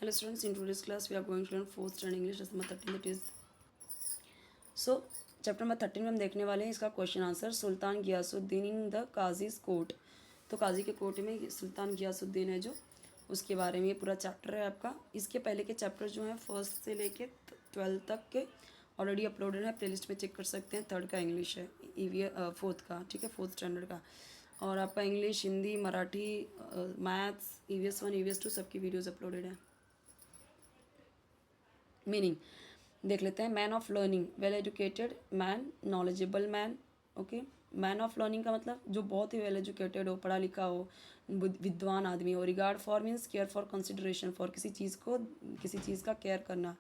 Hello students, in today's class we are going to learn 4th standard English lesson number 13, that is chapter number 13 में हम देखने वाले हैं इसका question answer Sultan Ghiyasuddin in the काजीज court. तो काजी के कोर्ट में सुल्तान गियासुद्दीन है जो, उसके बारे में ये पूरा चैप्टर है आपका। इसके पहले के चैप्टर जो हैं फर्स्ट से लेके 12 तक के ऑलरेडी अपलोडेड है, प्लेलिस्ट में चेक कर सकते हैं। थर्ड का इंग्लिश है, फोर्थ का, ठीक है, 4th स्टैंडर्ड का। और आपका English, Hindi, Marathi, maths, EVS 1 EVS 2 सबकी वीडियोज़ अपलोडेड है। मीनिंग देख लेते हैं। Man of learning, well educated man, knowledgeable man. Okay, man of learning का मतलब जो बहुत ही वेल एजुकेटेड हो, पढ़ा लिखा हो, विद्वान आदमी हो। Regard for means care for, consideration for, किसी चीज़ को, किसी चीज़ का केयर करना।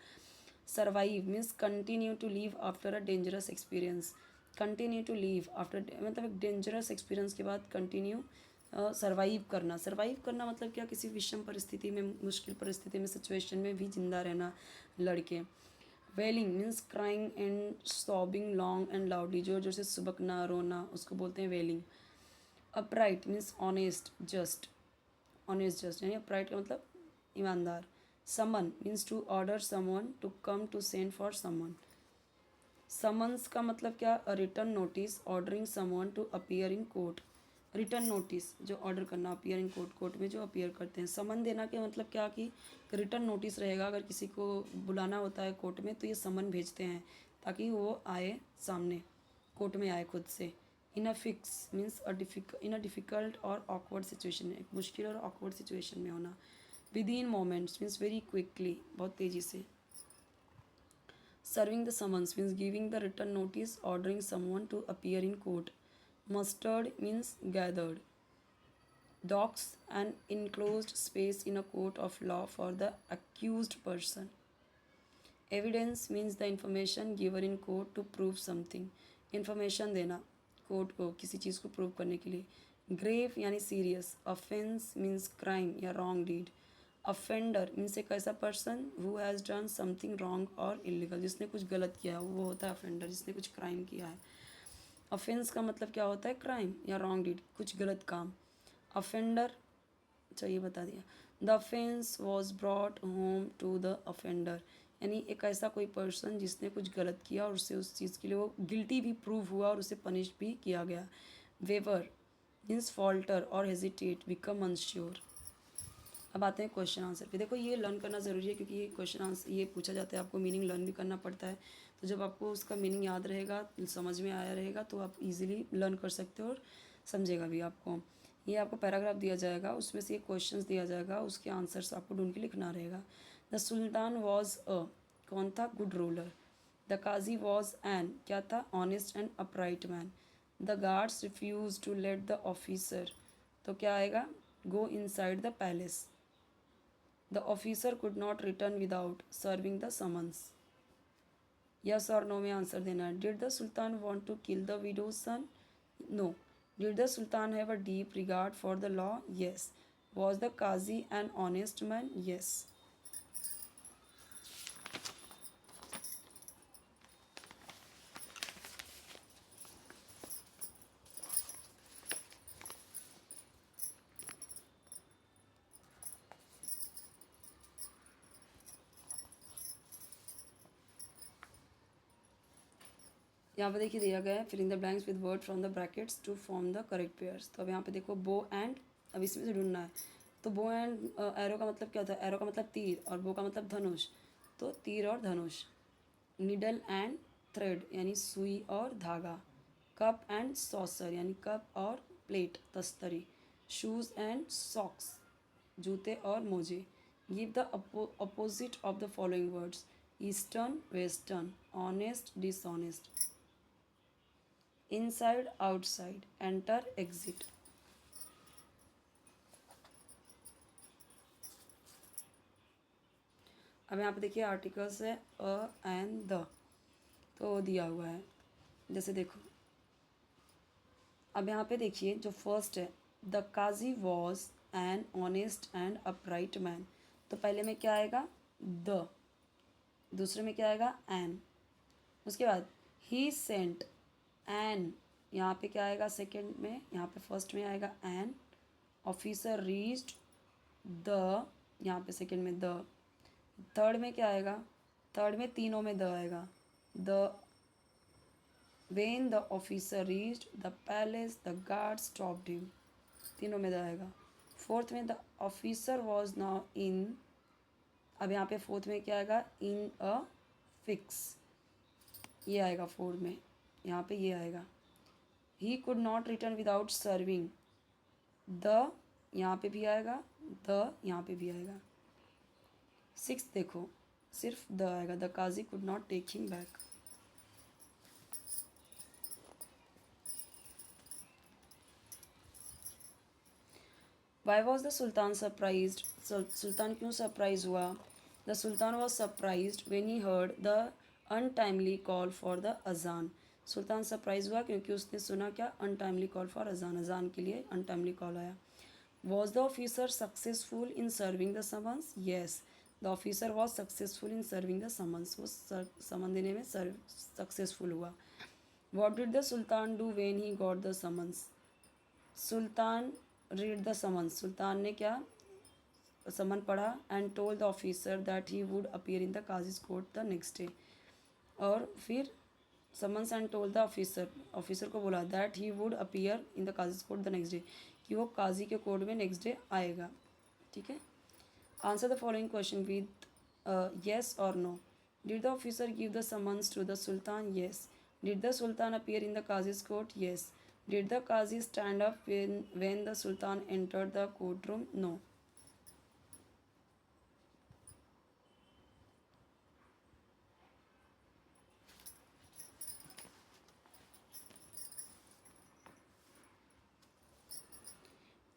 Survive means continue to live after a dangerous experience. Continue to live after मतलब एक डेंजरस एक्सपीरियंस के बाद कंटिन्यू सर्वाइव करना। सर्वाइव करना मतलब क्या, किसी विषम परिस्थिति में, मुश्किल परिस्थिति में, सिचुएशन में भी जिंदा रहना, लड़के। Wailing means crying and sobbing long and loudly, जोर जोर से सुबकना, रोना, उसको बोलते हैं wailing. Upright means honest, just, honest just यानी अपराइट का मतलब ईमानदार। Summon means to order someone, to come, to send for someone. Summons का मतलब क्या, return notice, ordering someone to appear in court. Return notice जो ऑर्डर करना, appear in court, court में जो अपीयर करते हैं। समन देना के मतलब क्या कि रिटर्न नोटिस रहेगा, अगर किसी को बुलाना होता है कोर्ट में तो ये समन भेजते हैं ताकि वो आए सामने, कोर्ट में आए खुद से। In a fix means in a difficult और ऑकवर्ड सिचुएशन, एक मुश्किल और ऑकवर्ड सिचुएशन में होना। Within moments means very quickly, बहुत तेज़ी से। Serving the summons means giving the written notice, ordering someone to appear in court. Mustered means gathered. Docks an enclosed space in a court of law for the accused person. Evidence means the information given in court to prove something. Information देना court को किसी चीज़ को prove करने के लिए। Grave यानी serious. Offence means crime या रॉन्ग डीड। अफेंडर मीन्स एक ऐसा person who has done something wrong और इलीगल, जिसने कुछ गलत किया वो होता है अफेंडर, जिसने कुछ क्राइम किया है। ऑफेंस का मतलब क्या होता है, क्राइम या रॉन्ग डीड, कुछ गलत काम। अफेंडर, चाहिए बता दिया। The offence was brought home to the offender, यानी एक ऐसा कोई पर्सन जिसने कुछ गलत किया और उससे उस चीज़ के लिए वो गिल्टी भी प्रूव हुआ और उसे पनिश भी किया गया। वेवर मीन्स फॉल्टर और हेजिटेट, बिकम अनश्योर। अब आते हैं क्वेश्चन आंसर पे। देखो ये लर्न करना ज़रूरी है क्योंकि ये क्वेश्चन आंसर ये पूछा जाता है, आपको मीनिंग लर्न भी करना पड़ता है। तो जब आपको उसका मीनिंग याद रहेगा, समझ में आया रहेगा, तो आप इजीली लर्न कर सकते हो और समझेगा भी आपको। ये आपको पैराग्राफ दिया जाएगा, उसमें से ये क्वेश्चंस दिया जाएगा, उसके आंसर्स आपको ढूंढ के लिखना रहेगा। द सुल्तान वॉज अ, कौन था, good ruler. The qazi was an, क्या था, honest and upright man. The guards refuse to let the officer, तो क्या आएगा, go inside the palace. The officer could not return without serving the summons. Yes or no में answer देना है। Did the Sultan want to kill the widow's son? No. Did the Sultan have a deep regard for the law? Yes. Was the Qazi an honest man? Yes. यहाँ पे देखिए दिया गया है, fill in the blanks with word from the brackets to form the correct pairs. तो अब यहाँ पे देखो बो एंड, अब इसमें से ढूंढना है। तो बो एंड एरो का मतलब क्या होता है, एरो का मतलब तीर और बो का मतलब धनुष, तो तीर और धनुष। निडल एंड थ्रेड यानी सुई और धागा। कप एंड सॉसर यानी कप और प्लेट, तस्तरी। शूज़ एंड सॉक्स, जूते और मोजे। Give the opposite of the following words, eastern western, honest dishonest. Inside outside, enter exit. अब यहाँ पे देखिए आर्टिकल्स है अ एंड द, तो दिया हुआ है, जैसे देखो अब यहाँ पे देखिए जो फर्स्ट है, the qazi was an honest and upright man, तो पहले में क्या आएगा, द, दूसरे में क्या आएगा, एन। उसके बाद ही सेंट एन, यहाँ पे क्या आएगा सेकंड में, यहाँ पे फर्स्ट में आएगा एन। ऑफिसर रीच्ड द, यहाँ पे सेकंड में द। थर्ड में क्या आएगा, थर्ड में तीनों में द आएगा। The when the officer reached the palace the guard stopped him, तीनों में द आएगा। फोर्थ में the officer was now in, अब यहाँ पे फोर्थ में क्या आएगा, इन अ फिक्स, ये आएगा फोर्थ में, यहाँ पे ये आएगा। He could not return without serving, the यहाँ पे भी आएगा, द यहाँ पे भी आएगा। सिक्स देखो सिर्फ द आएगा, the qazi could not take him back. Why was the sultan surprise, सुल्तान क्यों सरप्राइज हुआ। The sultan was surprise when he heard the untimely call for the azaan, सुल्तान सरप्राइज हुआ क्योंकि उसने सुना क्या, अनटाइमली कॉल फॉर अजान, अजान के लिए अनटाइमली कॉल आया। Was the officer successful in serving the summons, yes the officer was successful in serving the summons, वो समन देने में सक्सेसफुल हुआ। What did the sultan do when he got the summons, sultan read the summons, सुल्तान ने क्या summon पढ़ा, and told the officer that he would appear in the काजीज court the next day, और फिर summons and told the officer, officer को बोला that he would appear in the काजीज court the next day, कि वो काजी के court में next day आएगा। ठीक है, answer the following question with yes और no. Did the officer give the summons to the sultan, yes. Did the sultan appear in the काजीज court, yes. Did the qazi stand up when the sultan entered the courtroom, no.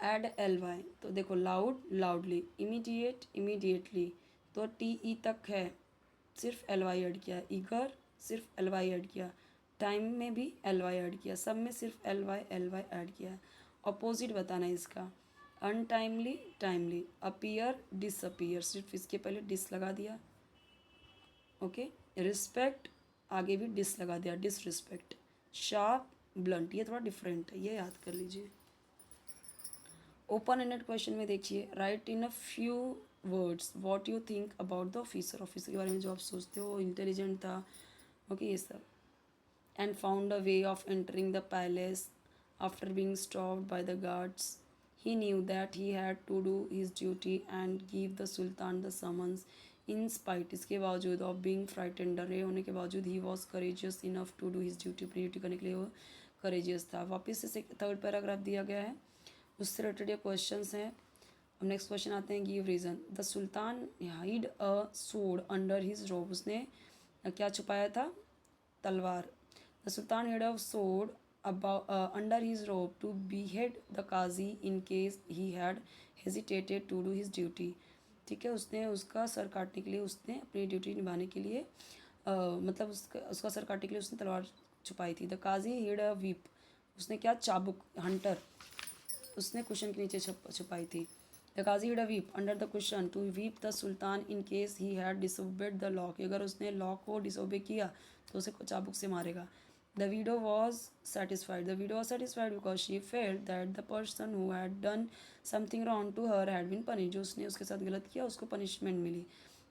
Add L Y, तो देखो loud loudly, immediate immediately, तो T E तक है, सिर्फ L Y add किया। Eager सिर्फ L Y add किया, time में भी एल वाई ऐड किया, सब में सिर्फ एल वाई ऐड किया। अपोजिट बताना है इसका, अनटाइमली टाइमली, अपीयर डिसअपीयर, सिर्फ इसके पहले डिस लगा दिया। ओके, रिस्पेक्ट आगे भी डिस लगा दिया, डिसरिस्पेक्ट। शार्प ब्लंट, ये थोड़ा डिफरेंट है, ये याद कर लीजिए। ओपन एंडेड क्वेश्चन में देखिए, right in a few words what you think about the officer, officer के बारे में जो आप सोचते हो, इंटेलिजेंट था, ओके ये सब। And found a way of entering the palace after being stopped by the guards, he knew that he had to do his duty and give the sultan the summons in spite, इसके बावजूद of being frightened, डरे होने के बावजूद he was courageous enough to do his duty, अपनी duty करने के लिए वो करेजियस था। वापस से थर्ड पैराग्राफ दिया गया है, उससे रिलेटेड ये क्वेश्चंस हैं। अब नेक्स्ट क्वेश्चन आते हैं, give reason. The sultan hide a sword under his रोब, उसने क्या छुपाया था, तलवार। The sultan hide a sword about under his robe to behead the qazi in case he had hesitated to do his duty. ठीक है, उसने उसका सर काटने के लिए, उसने अपनी ड्यूटी निभाने के लिए मतलब उसका सर काटने के लिए उसने तलवार छुपाई थी। The Qazi hid a whip, उसने क्या, चाबुक, हंटर, उसने कुशन के नीचे छुपाई थी। The Qazi hid a whip under the cushion to whip the sultan in case he had disobeyed the law, अगर उसने लॉ को डिसोबे किया तो उसे चाबुक से मारेगा। The widow was satisfied, the widow was satisfied because she felt that the person who had done something wrong to her had been punish, जो उसने उसके साथ गलत किया उसको पनिशमेंट मिली।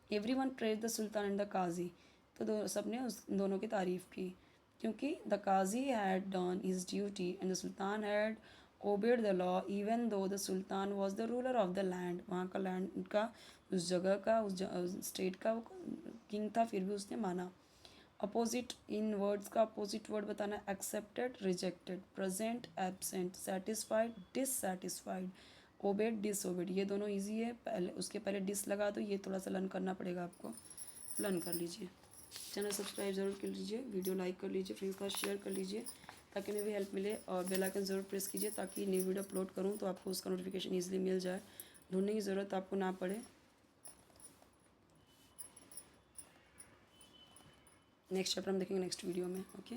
Every one praised the sultan and the qazi, तो सब ने उस दोनों की तारीफ़ की, क्योंकि the qazi had done his duty and the sultan had obeyed the law even though the sultan was the ruler of the land, वहाँ का लैंड का, उस जगह का, उस स्टेट का किंग था, फिर भी उसने माना। अपोजिट इन वर्ड्स का अपोजिट वर्ड बताना, accepted rejected, present absent, satisfied dissatisfied, obeyed disobeyed, ये दोनों इजी है, पहले उसके पहले डिस लगा दो, ये थोड़ा सा लर्न करना पड़ेगा आपको, लर्न कर लीजिए। चैनल सब्सक्राइब ज़रूर कर लीजिए, वीडियो लाइक कर लीजिए, फ्रेंड्स का शेयर कर लीजिए ताकि उन्हें भी हेल्प मिले, और बेल आइकन ज़रूर प्रेस कीजिए ताकि न्यू वीडियो अपलोड करूँ तो आपको उसका नोटिफिकेशन ईजिली मिल जाए, ढूंढने की ज़रूरत आपको ना पड़े। नेक्स्ट चैप्टर हम देखेंगे नेक्स्ट वीडियो में। ओके।